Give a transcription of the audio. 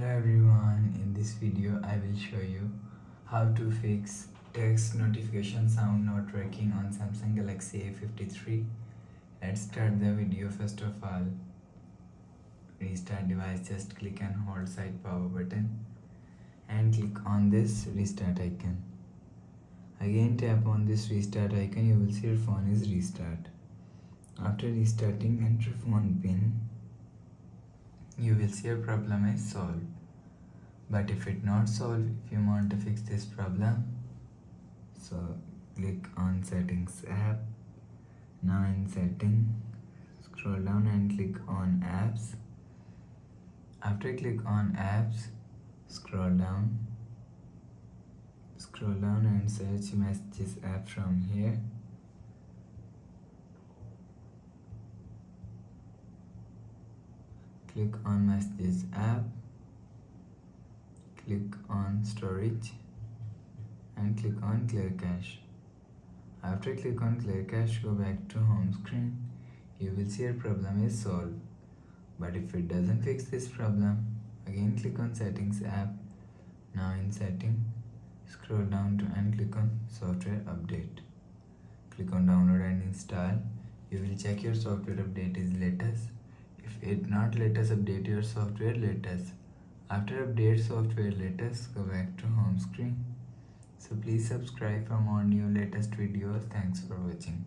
Hello everyone, in this video I will show you how to fix text notification sound not working on Samsung Galaxy A53. Let's start the video. First of all, restart device. Just click and hold side power button and click on this restart icon. Again tap on this restart icon, you will see your phone is restart. After restarting, enter phone pin. You will see your problem is solved. But if it not solved, if you want to fix this problem, so click on settings app. Now in setting, scroll down and click on apps. After click on apps, scroll down and search messages app from here. Click on messages app, click on storage and click on clear cache. After click on clear cache, go back to home screen. You will see your problem is solved. But if it doesn't fix this problem, again click on settings app. Now in setting, scroll down to and click on software update. Click on download and install. You will check your software update is latest. If it not latest, update your software latest. After update software latest, go back to home screen. So please subscribe for more new latest videos. Thanks for watching.